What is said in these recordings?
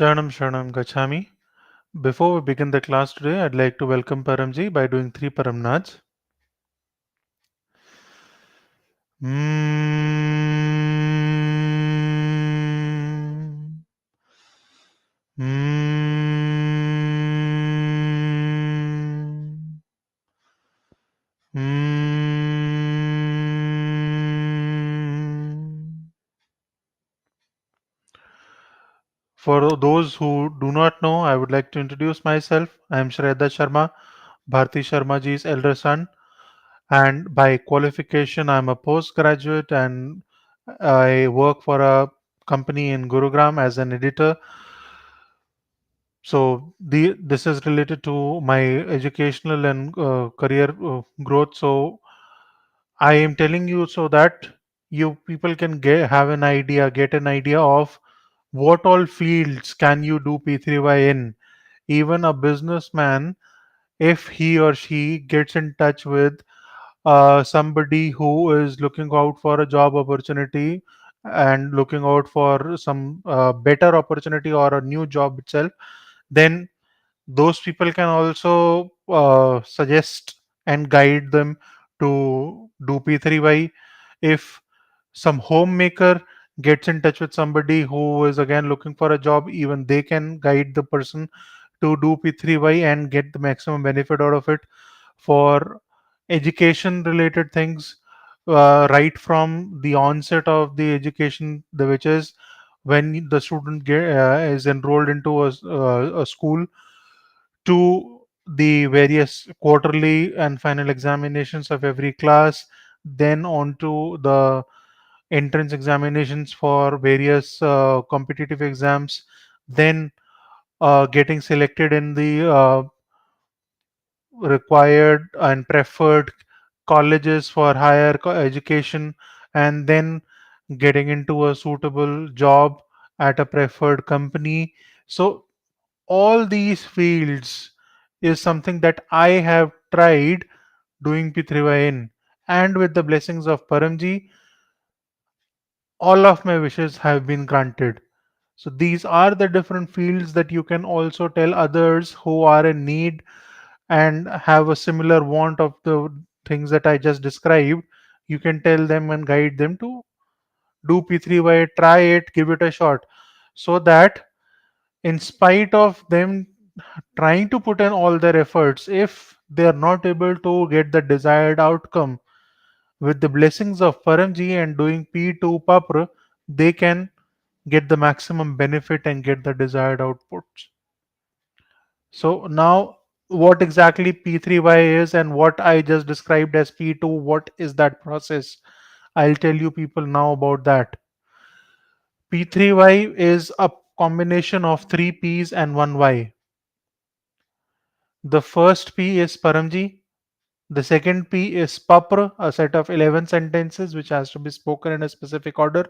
Sharanam Gachami. Before we begin the class today, I'd like to welcome Paramji by doing three Paramnads. Mm, mm, mm. For those who do not know, I would like to introduce myself. I am Shraddha Sharma, Bharti Sharmaji's elder son, and by qualification, I'm a postgraduate and I work for a company in Gurugram as an editor. So this is related to my educational and career growth. So I am telling you so that you people can get an idea of what all fields can you do P3Y in. Even a businessman, if he or she gets in touch with somebody who is looking out for a job opportunity and looking out for some better opportunity or a new job itself, then those people can also suggest and guide them to do P3Y. If some homemaker gets in touch with somebody who is again looking for a job, even they can guide the person to do P3Y and get the maximum benefit out of it. For education related things, right from the onset of the education, which is when the student is enrolled into a school, to the various quarterly and final examinations of every class, then on to the entrance examinations for various competitive exams, then getting selected in the required and preferred colleges for higher education, and then getting into a suitable job at a preferred company. So all these fields is something that I have tried doing P3Y in, and with the blessings of Paramji, all of my wishes have been granted. So these are the different fields that you can also tell others who are in need and have a similar want of the things that I just described. You can tell them and guide them to do P3Y, try it, give it a shot, so that in spite of them trying to put in all their efforts, if they are not able to get the desired outcome, with the blessings of Paramji and doing P2 Papr, they can get the maximum benefit and get the desired outputs. So now what exactly P3Y is and what I just described as P2, what is that process? I'll tell you people now about that. P3Y is a combination of three P's and one Y. The first P is Paramji. The second P is Papr, a set of 11 sentences which has to be spoken in a specific order.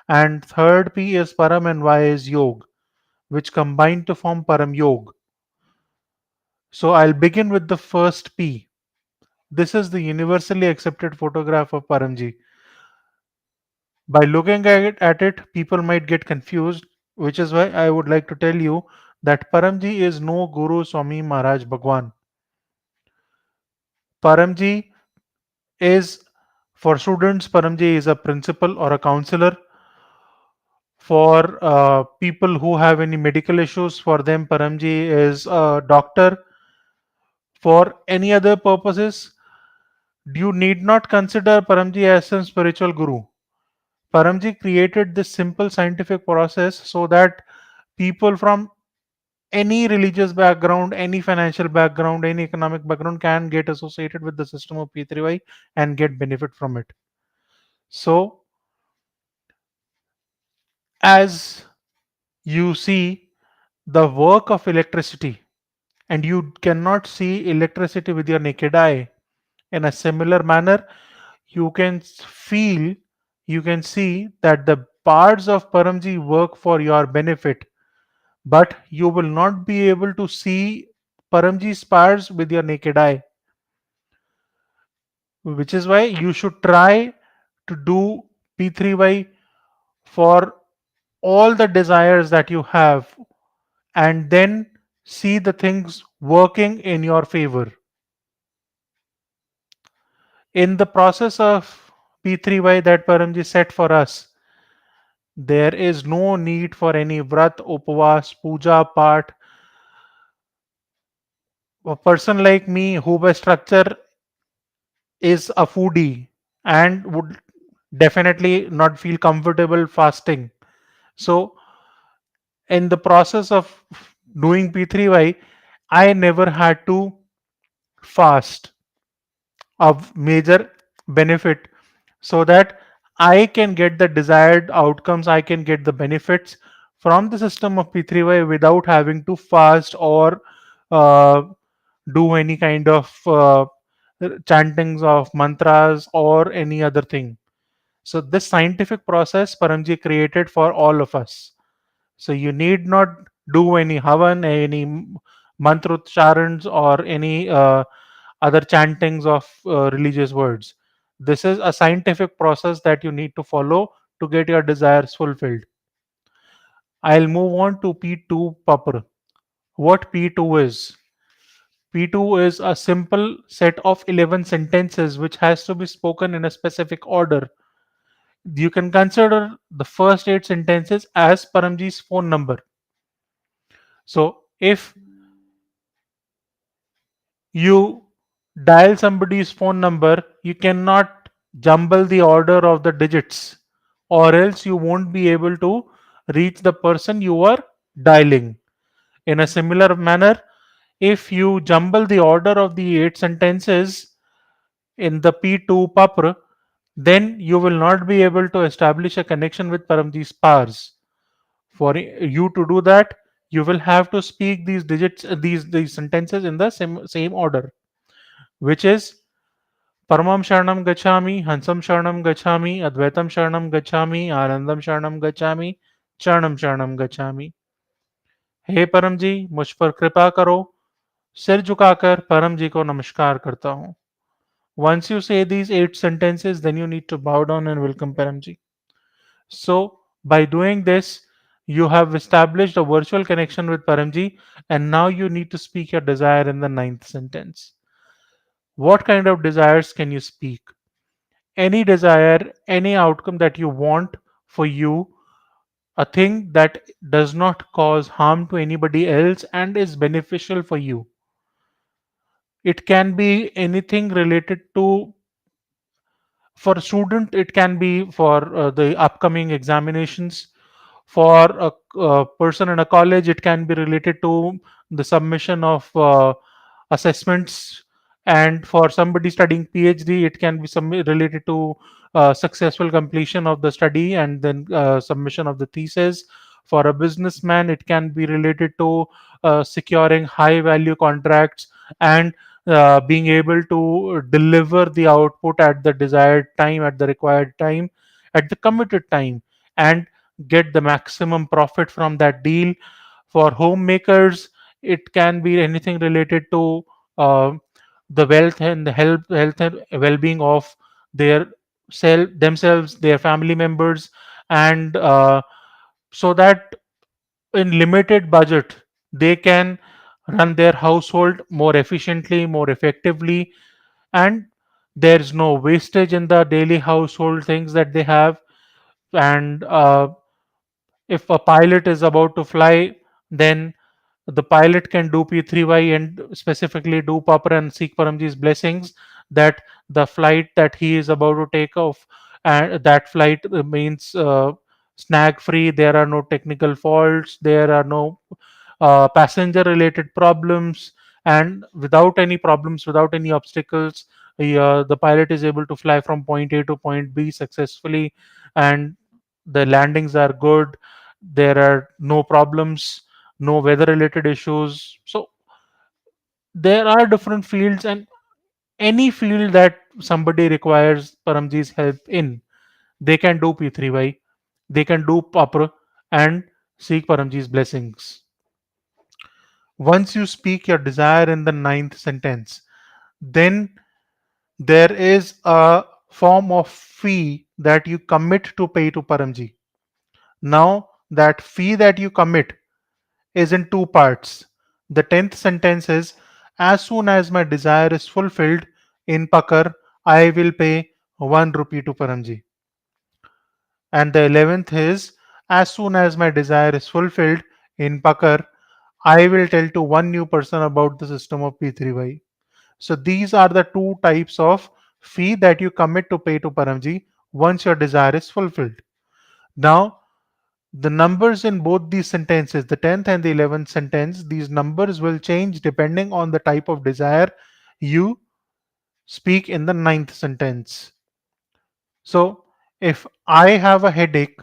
And third P is Param and Y is Yog, which combine to form Param Yog. So I'll begin with the first P. This is the universally accepted photograph of Paramji. By looking at it, people might get confused, which is why I would like to tell you that Paramji is no Guru Swami Maharaj Bhagwan. Paramji is, for students, Paramji is a principal or a counselor. For people who have any medical issues, for them, Paramji is a doctor. For any other purposes, you need not consider Paramji as some spiritual guru. Paramji created this simple scientific process so that people from any religious background, any financial background, any economic background can get associated with the system of P3Y and get benefit from it. So, as you see the work of electricity, and you cannot see electricity with your naked eye, in a similar manner, you can feel, you can see that the parts of Paramji work for your benefit, but you will not be able to see Paramji's parts with your naked eye, which is why you should try to do P3Y for all the desires that you have. and then see the things working in your favor. In the process of P3Y that Paramji set for us, there is no need for any vrat, upvas, puja, part. A person like me who by structure is a foodie and would definitely not feel comfortable fasting. So in the process of doing P3Y, I never had to fast, a major benefit, so that I can get the desired outcomes, I can get the benefits from the system of P3Y without having to fast or uh, do any kind of chantings of mantras or any other thing. So this scientific process Paramji created for all of us. So you need not do any havan, any mantrocharans or any other chantings of religious words. This is a scientific process that you need to follow to get your desires fulfilled. I'll move on to P2 Papr. What P2 is? P2 is a simple set of 11 sentences which has to be spoken in a specific order. You can consider the first 8 sentences as Paramji's phone number. So if you dial somebody's phone number, you cannot jumble the order of the digits, or else you won't be able to reach the person you are dialing. In a similar manner, if you jumble the order of the 8 sentences in the P2 Papr, then you will not be able to establish a connection with Paramji's powers. For you to do that, you will have to speak these digits, these sentences in the same order, which is Paramam Sharanam Gachami, Hansam Sharanam Gachami, Advaitam Sharanam Gachami, Anandam Sharanam Gachami, Sharanam Sharanam Gachami. हे परम जी, मुझ पर कृपा करो, सिर झुकाकर परम जी को नमस्कार करता हूँ. Once you say these 8 sentences, then you need to bow down and welcome Paramji. So, by doing this, you have established a virtual connection with Paramji, and now you need to speak your desire in the ninth sentence. What kind of desires can you speak? Any desire, any outcome that you want for you, a thing that does not cause harm to anybody else and is beneficial for you. It can be anything related to, for a student, it can be for the upcoming examinations. For a person in a college, it can be related to the submission of assessments. And for somebody studying PhD, it can be some related to successful completion of the study and then submission of the thesis. For a businessman, it can be related to securing high value contracts and being able to deliver the output at the desired time, at the required time, at the committed time, and get the maximum profit from that deal. For homemakers, it can be anything related to uh, the wealth and the health and well-being of their themselves, their family members, and so that in limited budget they can run their household more efficiently, more effectively, and there's no wastage in the daily household things that they have. And if a pilot is about to fly, then the pilot can do P3Y and specifically do Papra and seek Paramji's blessings that the flight that he is about to take off, and that flight remains snag free. There are no technical faults, there are no passenger related problems, and without any problems, without any obstacles, the pilot is able to fly from point A to point B successfully, and the landings are good, there are no problems, no weather related issues. So there are different fields, and any field that somebody requires Paramji's help in, they can do P3Y, they can do Papra and seek Paramji's blessings. Once you speak your desire in the ninth sentence, then there is a form of fee that you commit to pay to Paramji. Now, that fee that you commit is in two parts. The 10th sentence is, as soon as my desire is fulfilled in Pakar, I will pay 1 rupee to Paramji. And the 11th is, as soon as my desire is fulfilled in Pakar, I will tell to one new person about the system of P3Y. So these are the two types of fee that you commit to pay to Paramji once your desire is fulfilled. Now, the numbers in both these sentences, the 10th and the 11th sentence, these numbers will change depending on the type of desire you speak in the ninth sentence. So, if I have a headache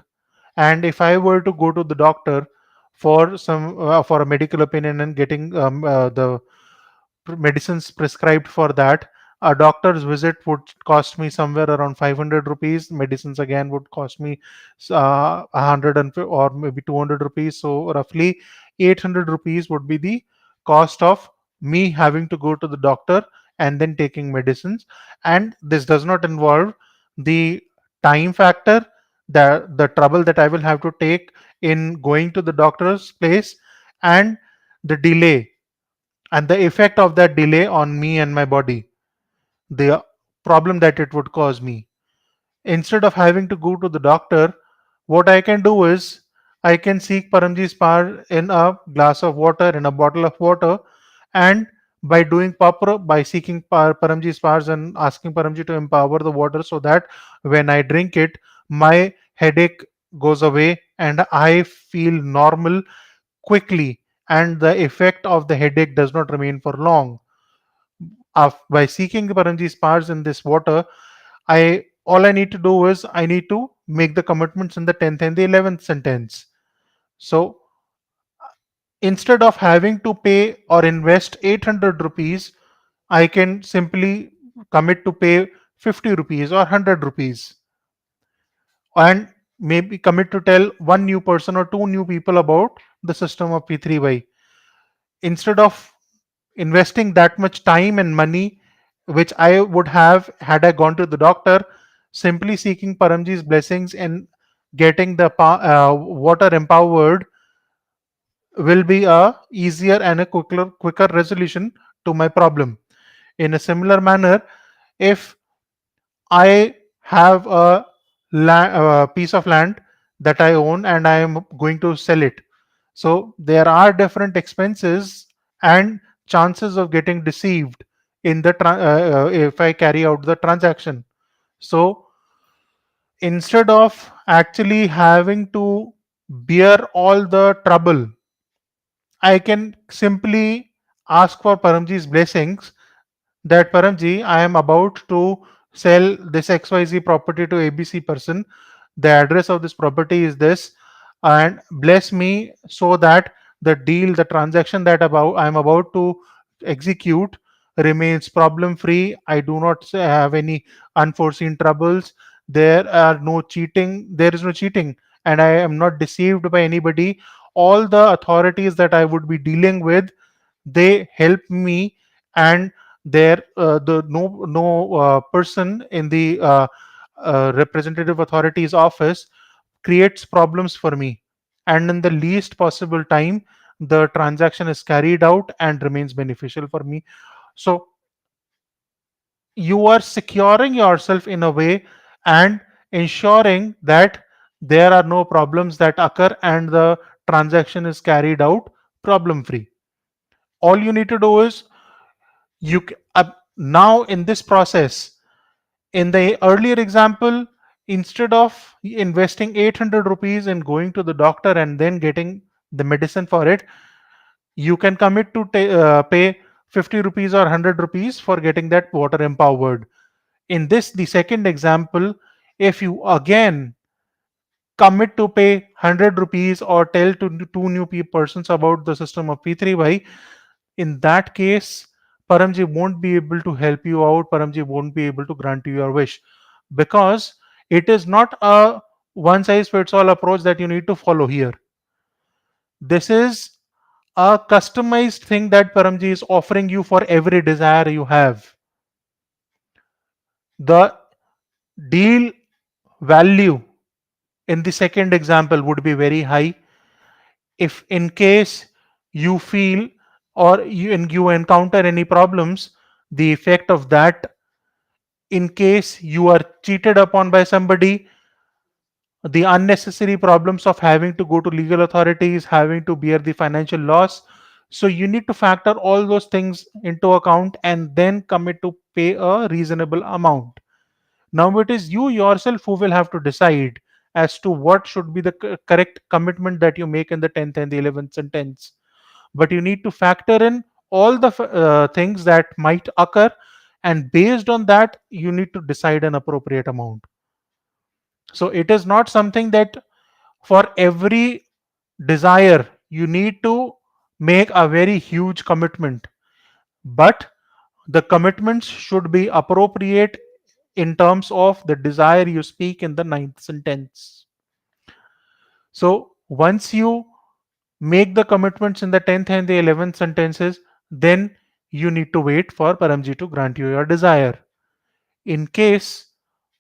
and if I were to go to the doctor for some for a medical opinion and getting the medicines prescribed for that, a doctor's visit would cost me somewhere around 500 rupees. Medicines again would cost me 100 or maybe 200 rupees. So roughly 800 rupees would be the cost of me having to go to the doctor and then taking medicines. And this does not involve the time factor, the trouble that I will have to take in going to the doctor's place, and the delay and the effect of that delay on me and my body, the problem that it would cause me. Instead of having to go to the doctor, what I can do is I can seek Paramji's power in a glass of water, in a bottle of water, and by seeking Paramji's powers and asking Paramji to empower the water so that when I drink it, my headache goes away and I feel normal quickly, and the effect of the headache does not remain for long. By seeking Paranji's powers in this water, I all I need to do is I need to make the commitments in the 10th and the 11th sentence. So instead of having to pay or invest 800 rupees, I can simply commit to pay 50 rupees or 100 rupees, and maybe commit to tell one new person or two new people about the system of P3Y. Instead of investing that much time and money which I would have had I gone to the doctor, simply seeking Paramji's blessings and getting the water empowered will be a easier and a quicker resolution to my problem. In a similar manner, if I have a piece of land that I own and I am going to sell it. So there are different expenses and chances of getting deceived in the if I carry out the transaction. So instead of actually having to bear all the trouble, I can simply ask for Paramji's blessings that Paramji, I am about to sell this XYZ property to ABC person. The address of this property is this, and bless me so that the deal, the transaction that I am about to execute remains problem free. I do not have any unforeseen troubles. There is no cheating, and I am not deceived by anybody. All the authorities that I would be dealing with, they help me, and the no person in the representative authority's office creates problems for me, and in the least possible time the transaction is carried out and remains beneficial for me. So you are securing yourself in a way and ensuring that there are no problems that occur and the transaction is carried out problem free. All you need to do is now in this process, in the earlier example, instead of investing 800 rupees and going to the doctor and then getting the medicine for it, you can commit to pay 50 rupees or 100 rupees for getting that water empowered. In this, the second example, if you again commit to pay 100 rupees or tell to two new persons about the system of P3Y, in that case, Paramji won't be able to help you out. Paramji won't be able to grant you your wish, because it is not a one size fits all approach that you need to follow here. This is a customized thing that Paramji is offering you for every desire you have. The deal value in the second example would be very high. If in case you feel or you encounter any problems, the effect of that, in case you are cheated upon by somebody, the unnecessary problems of having to go to legal authorities, having to bear the financial loss. So you need to factor all those things into account and then commit to pay a reasonable amount. Now it is you yourself who will have to decide as to what should be the correct commitment that you make in the 10th and the 11th sentence. But you need to factor in all the things that might occur, and based on that, you need to decide an appropriate amount. So it is not something that for every desire you need to make a very huge commitment, but the commitments should be appropriate in terms of the desire you speak in the ninth sentence. So once you make the commitments in the 10th and the 11th sentences, then you need to wait for Paramji to grant you your desire. In case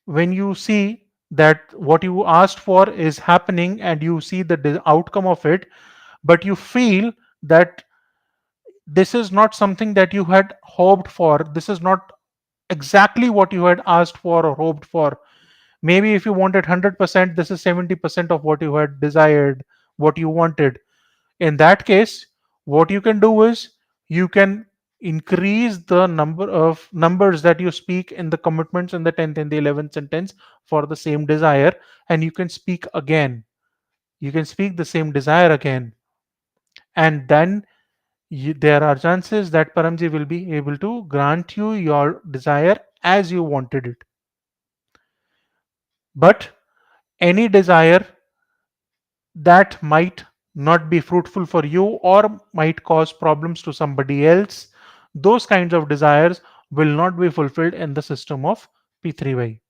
when you see that what you asked for is happening and you see the outcome of it, but you feel that this is not something that you had hoped for, this is not exactly what you had asked for or hoped for. Maybe if you wanted 100%, this is 70% of what you had desired, what you wanted. In that case, what you can do is you can increase the number of numbers that you speak in the commitments in the 10th and the 11th sentence for the same desire, and you can speak again. You can speak the same desire again, and then there are chances that Paramji will be able to grant you your desire as you wanted it. But any desire that might not be fruitful for you or might cause problems to somebody else, those kinds of desires will not be fulfilled in the system of P3Y.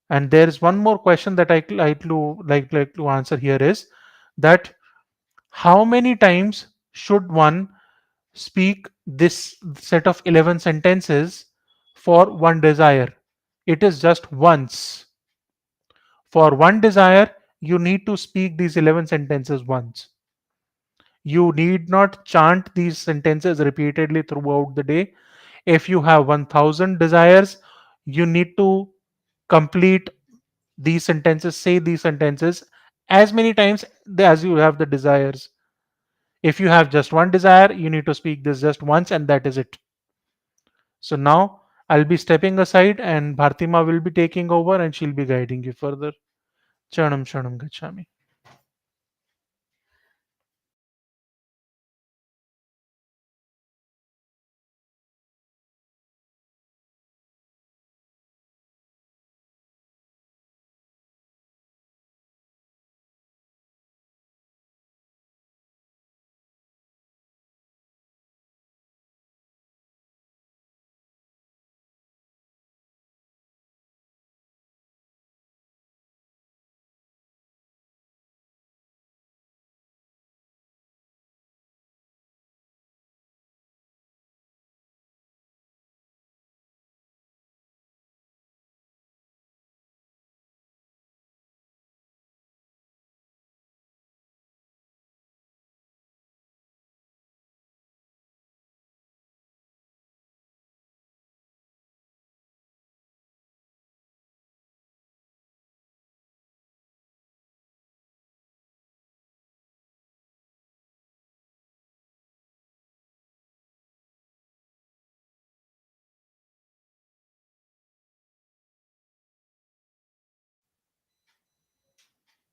And there is one more question that I like to answer here is that how many times should one speak this set of 11 sentences for one desire? It is just once. For one desire, you need to speak these 11 sentences once. You need not chant these sentences repeatedly throughout the day. If you have 1000 desires, you need to complete these sentences, say these sentences as many times as you have the desires. If you have just one desire, you need to speak this just once, and that is it. So now I'll be stepping aside, and Bhartima will be taking over and she'll be guiding you further. Chanam Chanam Gachami.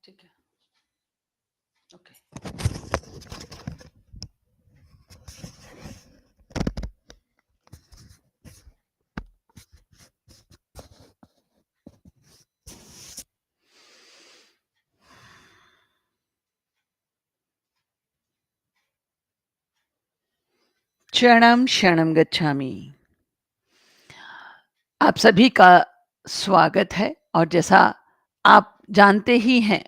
ठीक है, okay. क्षणम क्षणम गच्छामि। आप सभी का स्वागत है। और जैसा आप जानते ही हैं,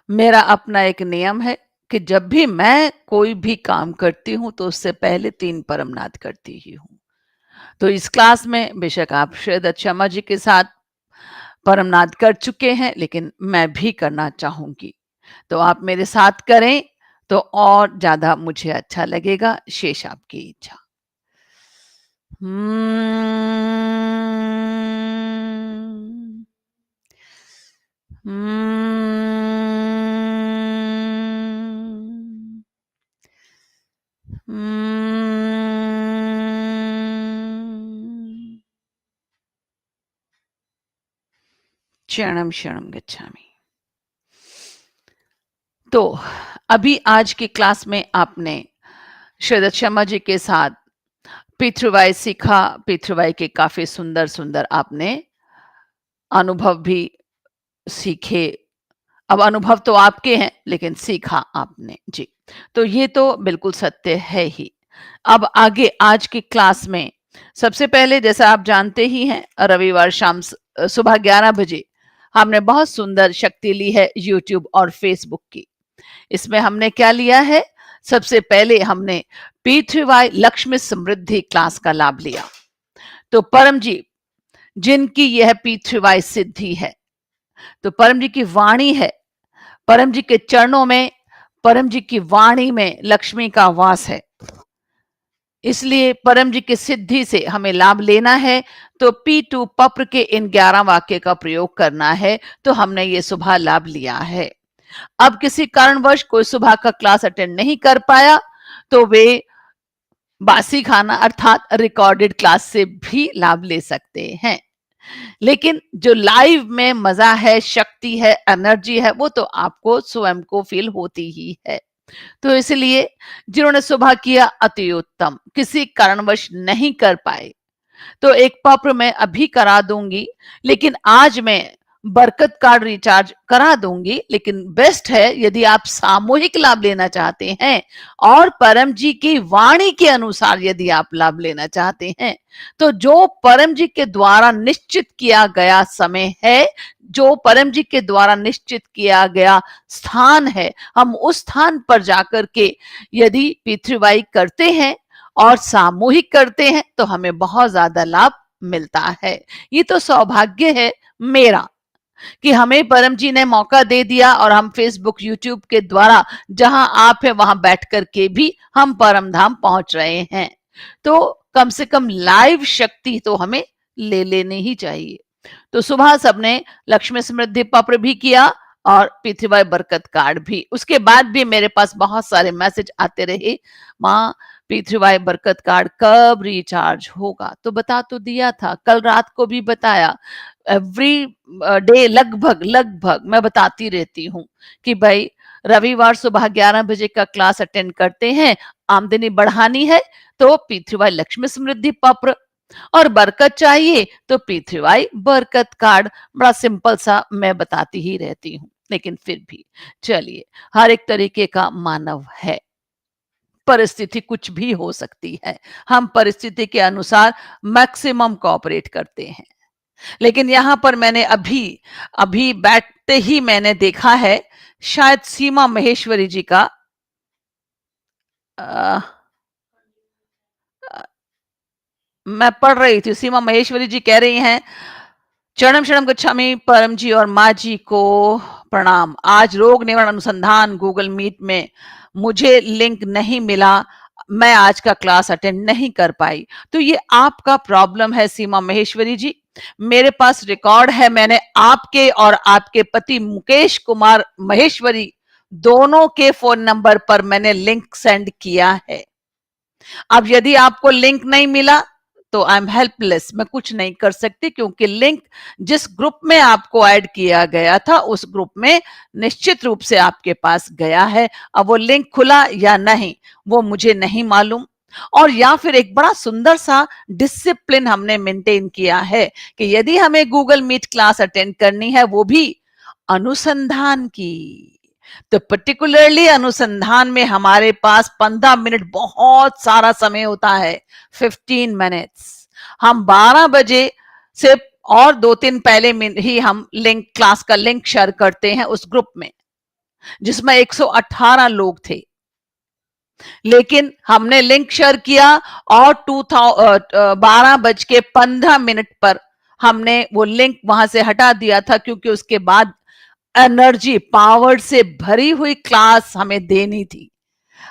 मेरा अपना एक नियम है कि जब भी मैं कोई भी काम करती हूँ तो उससे पहले 3 परमनाद करती ही हूँ। तो इस क्लास में बेशक आप शायद शर्मा जी के साथ परमनाद कर चुके हैं, लेकिन मैं भी करना चाहूँगी। तो आप मेरे साथ करें तो और ज़्यादा मुझे अच्छा लगेगा, शेष आपकी इच्छा। हम्म, हम्म, हम्म। क्षणम क्षणम गच्छामि। तो अभी आज की क्लास में आपने शरद शर्मा जी के साथ P3Y सीखा। P3Y के काफी सुंदर सुंदर आपने अनुभव भी सीखे। अब अनुभव तो आपके हैं, लेकिन सीखा आपने जी। तो ये तो बिल्कुल सत्य है ही। अब आगे आज की क्लास में सबसे पहले, जैसा आप जानते ही हैं, रविवार शाम सुबह 11 बजे हमने बहुत सुंदर शक्ति ली है यूट्यूब और फेसबुक की। इसमें हमने क्या लिया है? सबसे पहले हमने P3Y लक्ष्मी समृद्धि क्लास का लाभ लिया। तो परम जी, जिनकी यह P3Y सिद्धि है, तो परम जी की वाणी है, परम जी के चरणों में, परम जी की वाणी में लक्ष्मी का वास है। इसलिए परम जी की सिद्धि से हमें लाभ लेना है, तो P2 पप्र के इन 11 वाक्य का प्रयोग करना है। तो हमने ये सुबह लाभ लिया है। अब किसी कारणवश कोई सुबह का क्लास अटेंड नहीं कर पाया, तो वे बासी खाना अर्थात रिकॉर्डेड क्लास से भी लाभ ले सकते हैं। लेकिन जो लाइव में मजा है, शक्ति है, एनर्जी है, वो तो आपको स्वयं को फील होती ही है। तो इसलिए जिन्होंने सुबह किया अति उत्तम, किसी कारणवश नहीं कर पाए तो एक पप्र मैं अभी करा दूंगी, लेकिन आज मैं बरकत कार्ड रिचार्ज करा दूंगी। लेकिन बेस्ट है यदि आप सामूहिक लाभ लेना चाहते हैं और परम जी की वाणी के अनुसार यदि आप लाभ लेना चाहते हैं, तो जो परम जी के द्वारा निश्चित किया गया समय है, जो परम जी के द्वारा निश्चित किया गया स्थान है, हम उस स्थान पर जाकर के यदि P3Y करते हैं और सामूहिक करते हैं, तो हमें बहुत ज्यादा लाभ मिलता है। ये तो सौभाग्य है मेरा कि हमें परम जी ने मौका दे दिया और हम फेसबुक यूट्यूब के द्वारा जहां आप है वहां बैठ करके भी हम परम धाम पहुंच रहे हैं। तो कम से कम लाइव शक्ति तो हमें ले लेनी ही चाहिए। तो सुबह सबने लक्ष्मी समृद्धि पत्र भी किया और P3Y बरकत कार्ड भी। उसके बाद भी मेरे पास बहुत सारे मैसेज आते रहे, माँ P3Y बरकत कार्ड कब रिचार्ज होगा? तो बता तो दिया था, कल रात को भी बताया। एवरी डे लगभग लगभग मैं बताती रहती हूँ कि भाई रविवार सुबह 11 बजे का क्लास अटेंड करते हैं, आमदनी बढ़ानी है तो P3Y लक्ष्मी समृद्धि पत्र, और बरकत चाहिए तो P3Y बरकत कार्ड। बड़ा सिंपल सा मैं बताती ही रहती हूँ, लेकिन फिर भी चलिए, हर एक तरीके का मानव है, परिस्थिति कुछ भी हो सकती है, हम परिस्थिति के अनुसार मैक्सिमम कोऑपरेट करते हैं। लेकिन यहां पर मैंने अभी अभी बैठते ही मैंने देखा है, शायद सीमा महेश्वरी जी का आ, मैं पढ़ रही थी, सीमा महेश्वरी जी कह रही हैं, चरणम शरणम गच्छामि परम जी और माँ जी को प्रणाम। आज रोग निवारण अनुसंधान गूगल मीट में मुझे लिंक नहीं मिला, मैं आज का क्लास अटेंड नहीं कर पाई। तो ये आपका प्रॉब्लम है सीमा महेश्वरी जी। मेरे पास रिकॉर्ड है, मैंने आपके और आपके पति मुकेश कुमार महेश्वरी दोनों के फोन नंबर पर मैंने लिंक सेंड किया है। अब यदि आपको लिंक नहीं मिला तो आई एम हेल्पलेस, मैं कुछ नहीं कर सकती, क्योंकि लिंक जिस ग्रुप में आपको ऐड किया गया था उस ग्रुप में निश्चित रूप से आपके पास गया है। अब वो लिंक खुला या नहीं वो मुझे नहीं मालूम। और या फिर एक बड़ा सुंदर सा डिसिप्लिन हमने मेंटेन किया है कि यदि हमें गूगल मीट क्लास अटेंड करनी है, वो भी अनुसंधान की, तो पर्टिकुलरली अनुसंधान में हमारे पास 15 मिनट बहुत सारा समय होता है, 15 मिनट्स। हम 12 बजे से और 2-3 पहले ही हम लिंक, क्लास का लिंक शेयर करते हैं उस ग्रुप में जिसमें 118 लोग थे। लेकिन हमने लिंक शेयर किया और 12:15 पर हमने वो लिंक वहां से हटा दिया था, क्योंकि उसके बाद एनर्जी पावर से भरी हुई क्लास हमें देनी थी।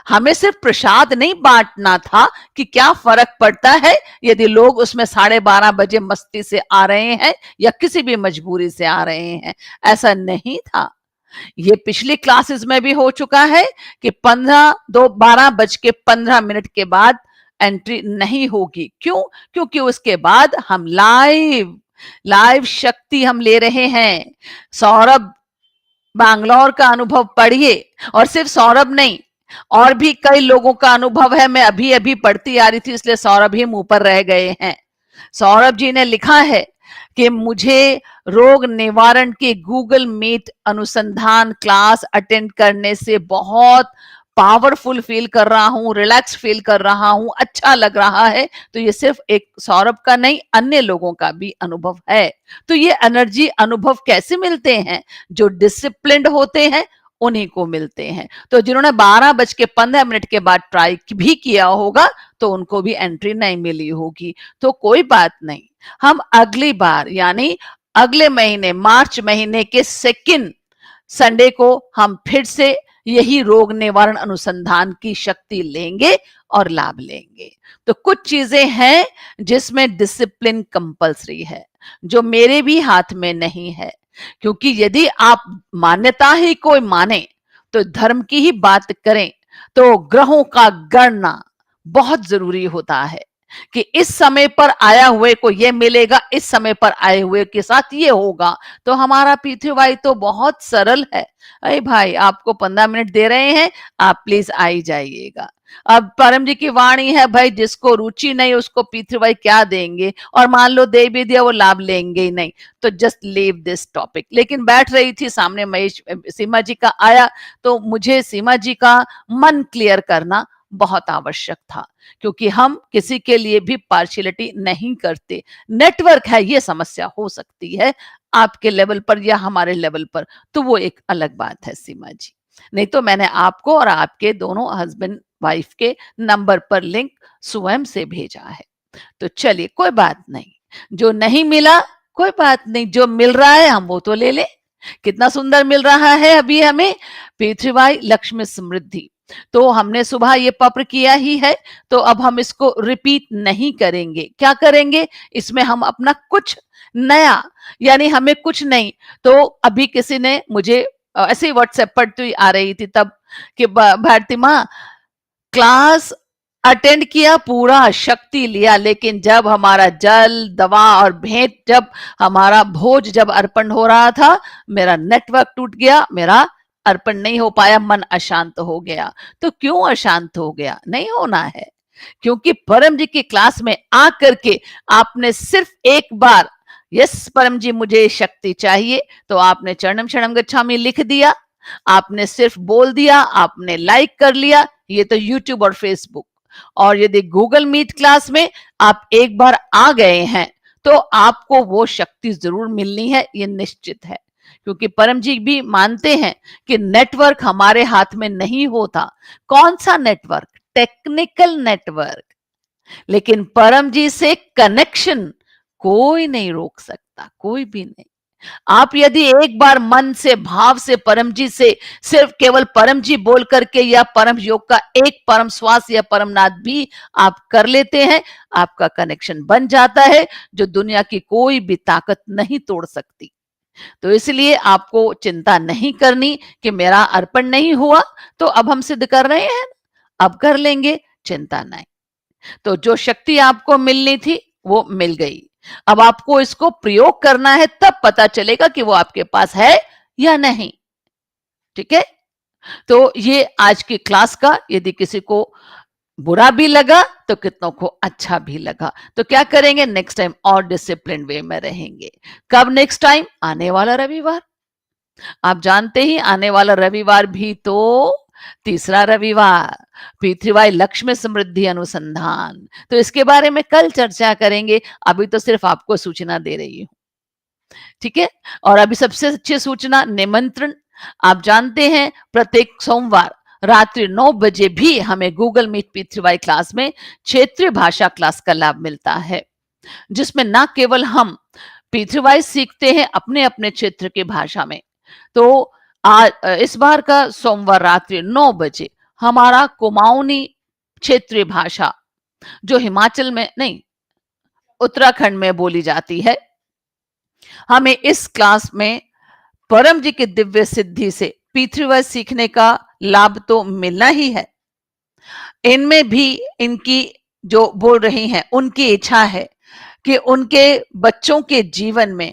हमें सिर्फ प्रसाद नहीं बांटना था कि क्या फर्क पड़ता है यदि लोग उसमें 12:30 बजे मस्ती से आ रहे हैं या किसी भी मजबूरी से आ रहे हैं। ऐसा नहीं था। ये पिछली क्लासेस में भी हो चुका है कि 12:15 के बाद एंट्री नहीं होगी। क्यों? क्योंकि उसके बाद हम लाइव लाइव शक्ति हम ले रहे हैं। सौरभ बैंगलोर का अनुभव पढ़िए, और सिर्फ सौरभ नहीं, और भी कई लोगों का अनुभव है। मैं अभी अभी पढ़ती आ रही थी, इसलिए सौरभ ही मुंह पर रह गए हैं। सौरभ जी ने लिखा है कि मुझे रोग निवारण की गूगल मीट अनुसंधान क्लास अटेंड करने से बहुत पावरफुल फील कर रहा हूं, रिलैक्स फील कर रहा हूं, अच्छा लग रहा है। तो ये सिर्फ एक सौरभ का नहीं, अन्य लोगों का भी अनुभव है। तो ये एनर्जी अनुभव कैसे मिलते हैं? जो डिसिप्लिन्ड होते हैं उन्हीं को मिलते हैं। तो जिन्होंने 12:15 के बाद ट्राई भी किया होगा तो उनको भी एंट्री नहीं मिली होगी। तो कोई बात नहीं, हम अगली बार यानी अगले महीने मार्च महीने के सेकंड संडे को हम फिर से यही रोग निवारण अनुसंधान की शक्ति लेंगे और लाभ लेंगे। तो कुछ चीजें हैं जिसमें डिसिप्लिन कंपलसरी है, जो मेरे भी हाथ में नहीं है। क्योंकि यदि आप मान्यता ही कोई माने, तो धर्म की ही बात करें, तो ग्रहों का गणना बहुत जरूरी होता है कि इस समय पर आया हुए को ये मिलेगा, इस समय पर आए हुए के साथ ये होगा। तो हमारा P3Y तो बहुत सरल है। अरे भाई, आपको 15 मिनट दे रहे हैं, आप प्लीज आ ही जाइएगा। अब परम जी की वाणी है, भाई जिसको रुचि नहीं उसको P3Y क्या देंगे, और मान लो दे भी दिया वो लाभ लेंगे ही नहीं। तो जस्ट लीव दिस टॉपिक। लेकिन बैठ रही थी सामने महेश, सीमा जी का आया, तो मुझे सीमा जी का मन क्लियर करना बहुत आवश्यक था, क्योंकि हम किसी के लिए भी पार्शियलिटी नहीं करते। नेटवर्क है, ये समस्या हो सकती है आपके लेवल पर या हमारे लेवल पर, तो वो एक अलग बात है सीमा जी। नहीं तो मैंने आपको और आपके दोनों हस्बैंड वाइफ के नंबर पर लिंक स्वयं से भेजा है। तो चलिए, कोई बात नहीं, जो नहीं मिला कोई बात नहीं, जो मिल रहा है हम वो तो ले लें। कितना सुंदर मिल रहा है अभी हमें P3Y लक्ष्मी समृद्धि। तो हमने सुबह ये पत्र किया ही है, तो अब हम इसको रिपीट नहीं करेंगे। क्या करेंगे? इसमें हम अपना कुछ नया, यानी हमें कुछ नहीं। तो अभी किसी ने मुझे ऐसे ही व्हाट्सएप पर तो आ रही थी तब कि भारती माँ, क्लास अटेंड किया, पूरा शक्ति लिया, लेकिन जब हमारा जल दवा और भेंट, जब हमारा भोज जब अर्पण हो रहा था, मेरा नेटवर्क टूट गया, मेरा अर्पण नहीं हो पाया, मन अशांत हो गया। तो क्यों अशांत हो गया? नहीं होना है, क्योंकि परम जी की क्लास में आकर के आपने सिर्फ एक बार यस परम जी मुझे शक्ति चाहिए, तो आपने चरणम शरणम गच्छामि लिख दिया, आपने सिर्फ बोल दिया, आपने लाइक कर लिया। ये तो यूट्यूब और फेसबुक। और यदि गूगल मीट क्लास में आप एक बार आ गए हैं, तो आपको वो शक्ति जरूर मिलनी है, ये निश्चित है। क्योंकि परम जी भी मानते हैं कि नेटवर्क हमारे हाथ में नहीं होता। कौन सा नेटवर्क? Technical network. लेकिन परम जी से कनेक्शन कोई नहीं रोक सकता, कोई भी नहीं। आप यदि एक बार मन से, भाव से परम जी से सिर्फ केवल परम जी बोल करके, या परम योग का एक परम श्वास या परमनाद भी आप कर लेते हैं, आपका कनेक्शन बन जाता है, जो दुनिया की कोई भी ताकत नहीं तोड़ सकती। तो इसलिए आपको चिंता नहीं करनी कि मेरा अर्पण नहीं हुआ, तो अब हम सिद्ध कर रहे हैं, अब कर लेंगे, चिंता नहीं। तो जो शक्ति आपको मिलनी थी वो मिल गई। अब आपको इसको प्रयोग करना है, तब पता चलेगा कि वो आपके पास है या नहीं। ठीक है? तो ये आज की क्लास का, यदि किसी को बुरा भी लगा तो कितनों को अच्छा भी लगा, तो क्या करेंगे, नेक्स्ट टाइम और डिसिप्लिन वे में रहेंगे। कब नेक्स्ट टाइम? आने वाला रविवार। आप जानते ही आने वाला रविवार भी तो तीसरा रविवार, P3Y लक्ष्मी समृद्धि अनुसंधान। तो इसके बारे में कल चर्चा करेंगे, अभी तो सिर्फ आपको सूचना दे रही हूं। ठीक है? और अभी सबसे अच्छी सूचना, निमंत्रण। आप जानते हैं प्रत्येक सोमवार रात्रि 9 बजे भी हमें गूगल मीट P3Y क्लास में क्षेत्रीय भाषा क्लास का लाभ मिलता है, जिसमें ना केवल हम P3Y सीखते हैं अपने अपने क्षेत्र की भाषा में। तो आज इस बार का सोमवार रात्रि 9 बजे हमारा कुमाऊनी क्षेत्रीय भाषा जो हिमाचल में नहीं, उत्तराखंड में बोली जाती है, हमें इस क्लास में परम जी की दिव्य सिद्धि से P3Y सीखने का लाभ तो मिलना ही है। इनमें भी इनकी जो बोल रही हैं उनकी इच्छा है कि उनके बच्चों के जीवन में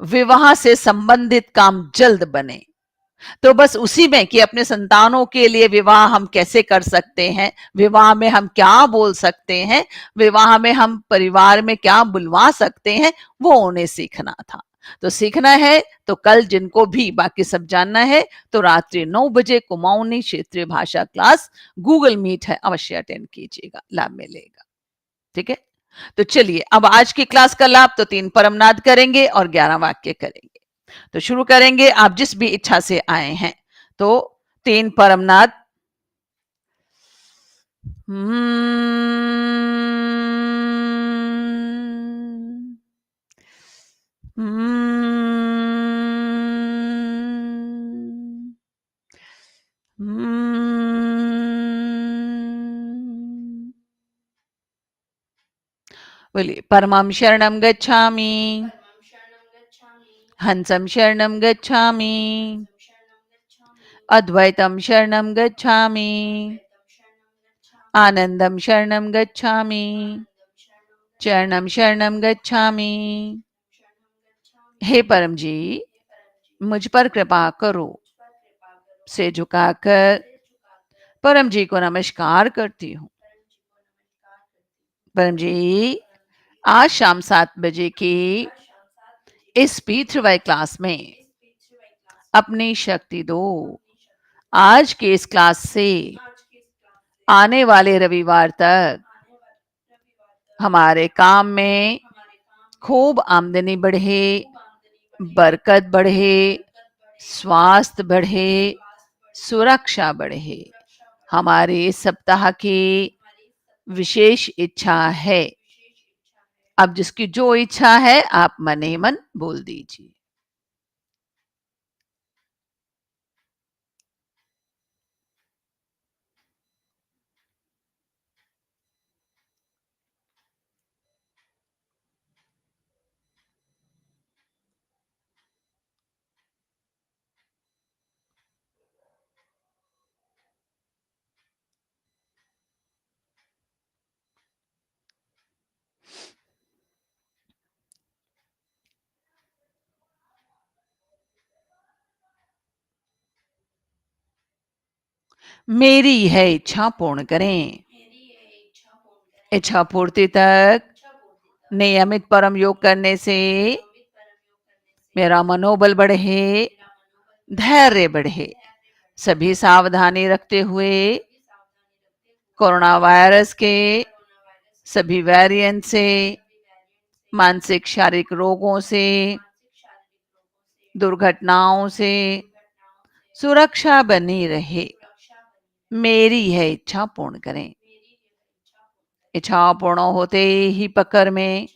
विवाह से संबंधित काम जल्द बने। तो बस उसी में कि अपने संतानों के लिए विवाह हम कैसे कर सकते हैं, विवाह में हम क्या बोल सकते हैं, विवाह में हम परिवार में क्या बुलवा सकते हैं, वो उन्हें सीखना था। तो सीखना है तो कल जिनको भी बाकी सब जानना है तो रात्रि 9 बजे कुमाऊनी क्षेत्रीय भाषा क्लास गूगल मीट है, अवश्य अटेंड कीजिएगा, लाभ मिलेगा। ठीक है, तो चलिए अब आज की क्लास का लाभ तो 3 परमनाद करेंगे और 11 वाक्य करेंगे। तो शुरू करेंगे, आप जिस भी इच्छा से आए हैं। तो 3 परमनाद। बोलिए, परमं शरणं गच्छामि, हंसं शरणं गच्छामि, अद्वैतं शरणं गच्छामि, आनंदं शरणं गच्छामि, चरणं शरणं गच्छामि। हे परम जी, मुझ पर कृपा करो। से झुकाकर परम जी को नमस्कार करती हूँ। परम जी, आज शाम 7 बजे की इस P3Y क्लास में अपनी शक्ति दो। आज के इस क्लास से आने वाले रविवार तक हमारे काम में खूब आमदनी बढ़े, बरकत बढ़े, स्वास्थ्य बढ़े, सुरक्षा बढ़े। हमारे इस सप्ताह की विशेष इच्छा है। अब जिसकी जो इच्छा है आप मन ही मन बोल दीजिए। मेरी है इच्छा पूर्ण करें। इच्छा पूर्ति तक नियमित परम योग करने से मेरा मनोबल बढ़े, धैर्य बढ़े। सभी सावधानी रखते हुए कोरोना वायरस के सभी वेरिएंट से, मानसिक शारीरिक रोगों से, दुर्घटनाओं से सुरक्षा बनी रहे। मेरी है इच्छा पूर्ण करें। इच्छा पूर्ण होते ही पकड़ में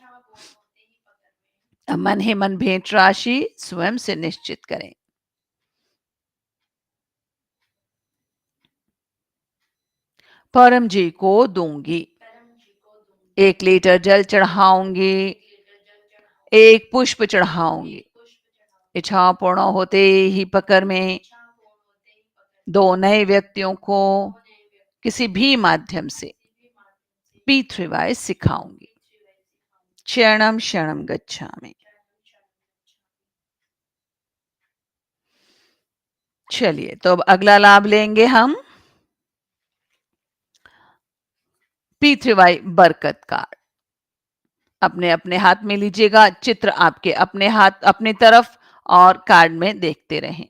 मन ही मन भेंट राशि स्वयं से निश्चित करें। परम जी को दूंगी। 1 लीटर जल चढ़ाऊंगी, 1 पुष्प चढ़ाऊंगी। इच्छा पूर्ण होते ही पकड़ में 2 नए व्यक्तियों को किसी भी माध्यम से P3Y सिखाऊंगी। शरणम शरणम गच्छामि। चलिए, तो अब अगला लाभ लेंगे हम P3Y बरकत कार्ड। अपने अपने हाथ में लीजिएगा, चित्र आपके अपने हाथ अपनी तरफ और कार्ड में देखते रहें।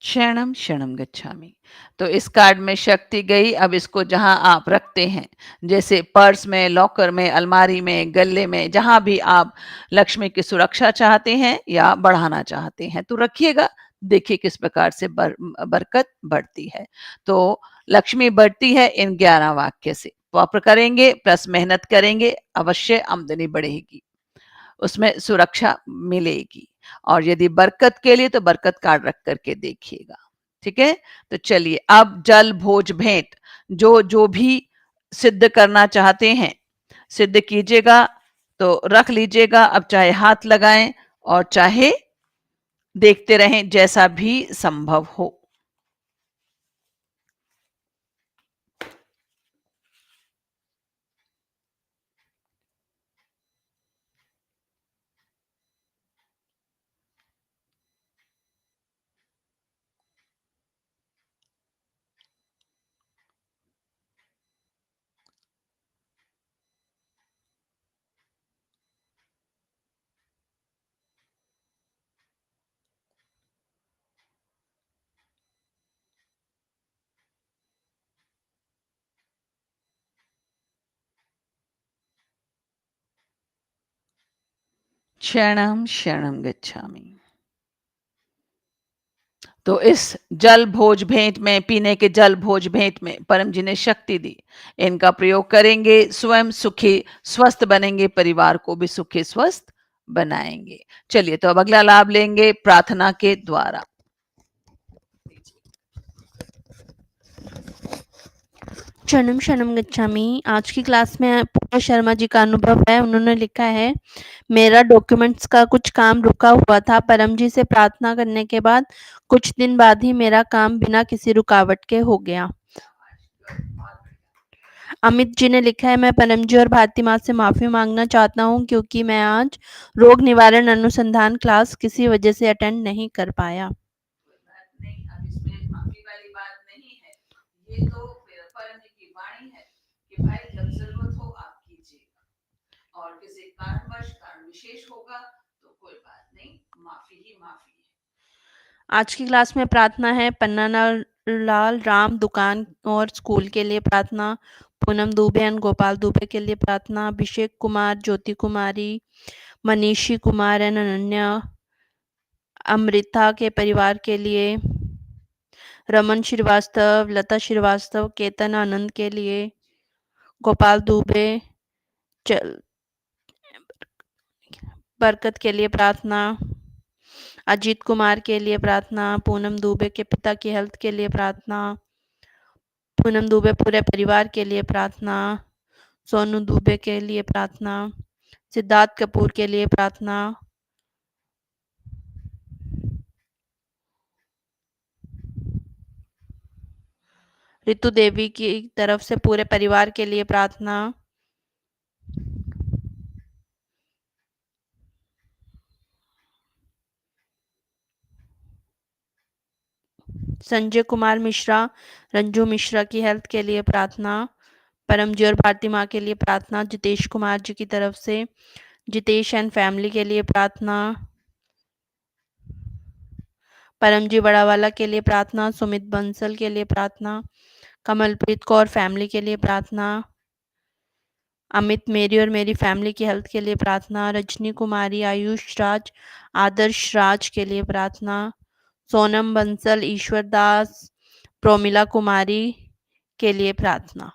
क्षणम क्षणम गच्छामि। तो इस कार्ड में शक्ति गई, अब इसको जहाँ आप रखते हैं, जैसे पर्स में, लॉकर में, अलमारी में, गले में, जहाँ भी आप लक्ष्मी की सुरक्षा चाहते हैं या बढ़ाना चाहते हैं, तो रखिएगा। देखिए किस प्रकार से बरकत बढ़ती है। तो लक्ष्मी बढ़ती है इन 11 वाक्य से। वापस करेंगे प्लस मेहनत करेंगे, अवश्य आमदनी बढ़ेगी, उसमें सुरक्षा मिलेगी। और यदि बरकत के लिए तो बरकत कार्ड रख करके देखिएगा। ठीक है, तो चलिए अब जल भोज भेंट, जो जो भी सिद्ध करना चाहते हैं सिद्ध कीजिएगा। तो रख लीजिएगा, अब चाहे हाथ लगाएं और चाहे देखते रहें, जैसा भी संभव हो। क्षणम क्षणम गच्छामि। तो इस जल भोज भेंट में, पीने के जल भोज भेंट में परम जी ने शक्ति दी। इनका प्रयोग करेंगे, स्वयं सुखी स्वस्थ बनेंगे, परिवार को भी सुखी स्वस्थ बनाएंगे। चलिए तो अब अगला लाभ लेंगे प्रार्थना के द्वारा। क्षणम क्षणम गच्छामि। आज की क्लास में पूजा शर्मा जी का अनुभव है। उन्होंने लिखा है, मेरा डॉक्यूमेंट्स का कुछ काम रुका हुआ था। परम जी से प्रार्थना करने के बाद कुछ दिन बाद ही मेरा काम बिना किसी रुकावट के हो गया। अमित जी ने लिखा है, मैं परम जी और भारती माँ से माफ़ी मांगना चाहता हूँ क्योंकि मैं आज रोग निवारण अनुसंधान क्लास किसी वजह से अटेंड नहीं कर पाया। नहीं, अब इसमें माफी वाली बात नहीं है, ये तो परम जी की वाणी है कि भाई जब जरूरत हो आप कीजिएगा, और किसी कारणवश कारण विशेष होगा तो कोई बात नहीं, माफी ही माफी है। आज की क्लास में प्रार्थना है पन्ना लाल राम दुकान और स्कूल के लिए प्रार्थना, पूनम दुबे एंड गोपाल दुबे के लिए प्रार्थना, अभिषेक कुमार, ज्योति कुमारी, मनीषी कुमार एंड अनन्या, अमृता के परिवार के लिए, रमन श्रीवास्तव, लता श्रीवास्तव, केतन आनंद के लिए, गोपाल दुबे, बरकत के लिए प्रार्थना, अजीत कुमार के लिए प्रार्थना, पूनम दुबे के पिता की हेल्थ के लिए प्रार्थना, पूनम दुबे पूरे परिवार के लिए प्रार्थना, सोनू दुबे के लिए प्रार्थना, सिद्धार्थ कपूर के लिए प्रार्थना, रितु देवी की तरफ से पूरे परिवार के लिए प्रार्थना, संजय कुमार मिश्रा, रंजू मिश्रा की हेल्थ के लिए प्रार्थना, परम जी और भारती माँ के लिए प्रार्थना, जितेश कुमार जी की तरफ से जितेश एंड फैमिली के लिए प्रार्थना, परम जी बड़ावाला के लिए प्रार्थना, सुमित बंसल के लिए प्रार्थना, कमलप्रीत कौर फैमिली के लिए प्रार्थना, अमित मेरी और मेरी फैमिली की हेल्थ के लिए प्रार्थना, रजनी कुमारी, आयुष राज, आदर्श राज के लिए प्रार्थना, सोनम बंसल, ईश्वर दास, प्रोमिला कुमारी के लिए प्रार्थना।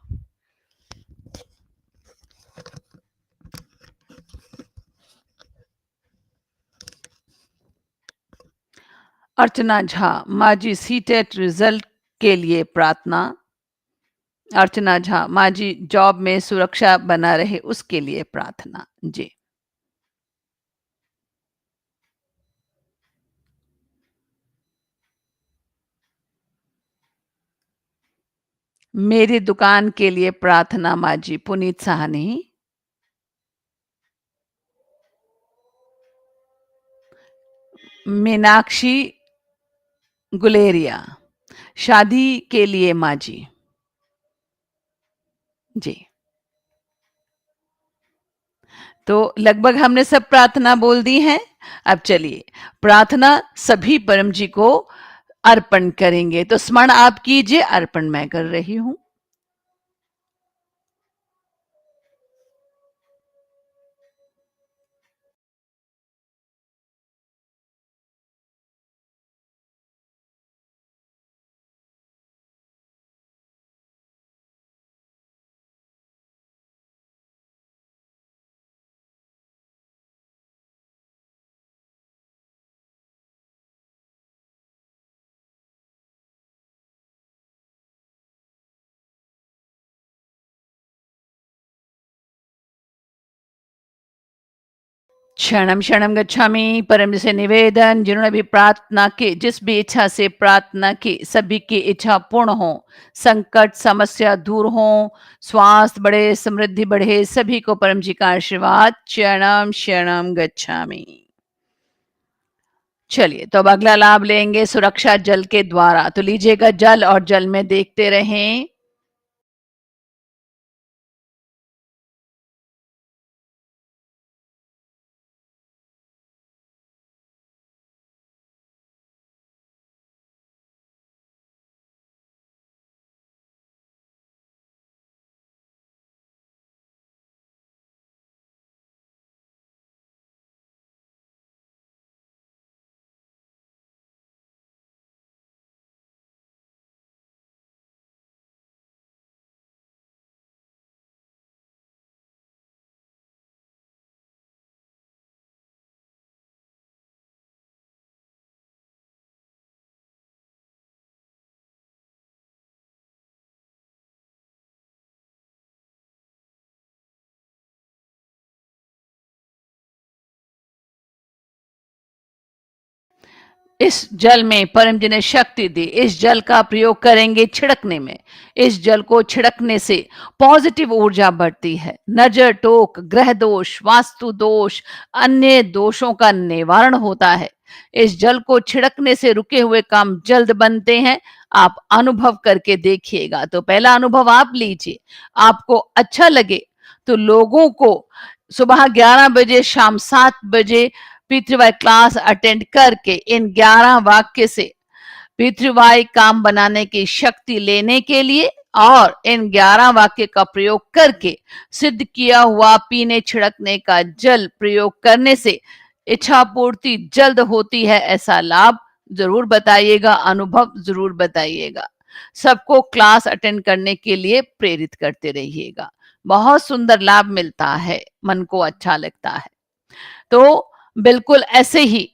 अर्चना झा, माजी सीटेट रिजल्ट के लिए प्रार्थना। अर्चना झा, माजी जॉब में सुरक्षा बना रहे उसके लिए प्रार्थना। जी। मेरी दुकान के लिए प्रार्थना माजी पुनीत साहनी। मीनाक्षी गुलेरिया, शादी के लिए माजी। जी। तो लगभग हमने सब प्रार्थना बोल दी हैं। अब चलिए प्रार्थना सभी परम जी को अर्पण करेंगे। तो स्मरण आप कीजिए, अर्पण मैं कर रही हूं। क्षणम क्षणम गच्छामि। परम से निवेदन, जिन्होंने भी प्रार्थना की, जिस भी इच्छा से प्रार्थना की, सभी की इच्छा पूर्ण हो, संकट समस्या दूर हो, स्वास्थ्य बढ़े, समृद्धि बढ़े, सभी को परम जी का आशीर्वाद। क्षणम क्षणम गच्छामि। चलिए, तो अब अगला लाभ लेंगे सुरक्षा जल के द्वारा। तो लीजिएगा जल और जल में देखते रहें। इस जल में परम जी ने शक्ति दी। इस जल का प्रयोग करेंगे छिड़कने में। इस जल को छिड़कने से पॉजिटिव ऊर्जा बढ़ती है। नजर टोक, ग्रह दोष, वास्तु दोष, अन्य दोषों का निवारण होता है। इस जल को छिड़कने से रुके हुए काम जल्द बनते हैं। आप अनुभव करके देखिएगा। तो पहला अनुभव आप लीजिए, आपको अच्छा लगे तो लोगों को सुबह 11 बजे, शाम 7 बजे P3Y क्लास अटेंड करके इन 11 वाक्य से P3Y काम बनाने की शक्ति लेने के लिए और इन 11 वाक्य का प्रयोग करके सिद्ध किया हुआ पीने छिड़कने का जल प्रयोग करने से इच्छा पूर्ति जल्द होती है, ऐसा लाभ जरूर बताइएगा, अनुभव जरूर बताइएगा। सबको क्लास अटेंड करने के लिए प्रेरित करते रहिएगा। बहुत सुंदर लाभ मिलता है, मन को अच्छा लगता है। तो बिल्कुल ऐसे ही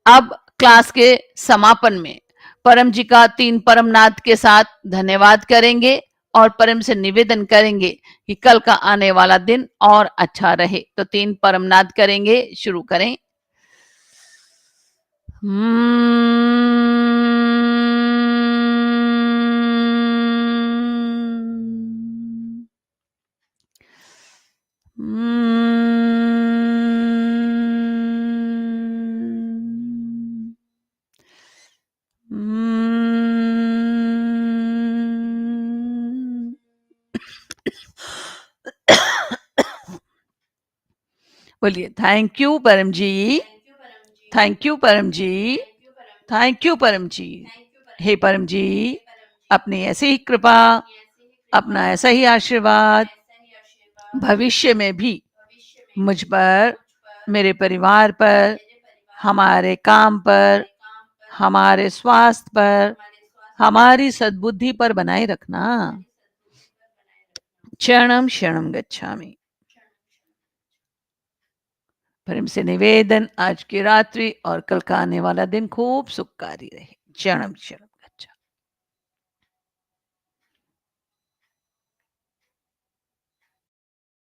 अब क्लास के समापन में परम जी का 3 परम नाद के साथ धन्यवाद करेंगे और परम से निवेदन करेंगे कि कल का आने वाला दिन और अच्छा रहे। तो 3 परम नाद करेंगे, शुरू करें। बोलिए थैंक यू परम जी, थैंक यू परम जी, थैंक यू परम जी। हे परम जी, अपनी ऐसी ही कृपा, अपना ऐसा ही आशीर्वाद भविष्य में भी मुझ पर, मेरे परिवार पर, हमारे काम पर, हमारे स्वास्थ्य पर, हमारी सद्बुद्धि पर बनाए रखना। क्षणम क्षणम गच्छामि। प्रेम से निवेदन, आज की रात्रि और कल का आने वाला दिन खूब सुखकारी रहे। क्षणम क्षणम।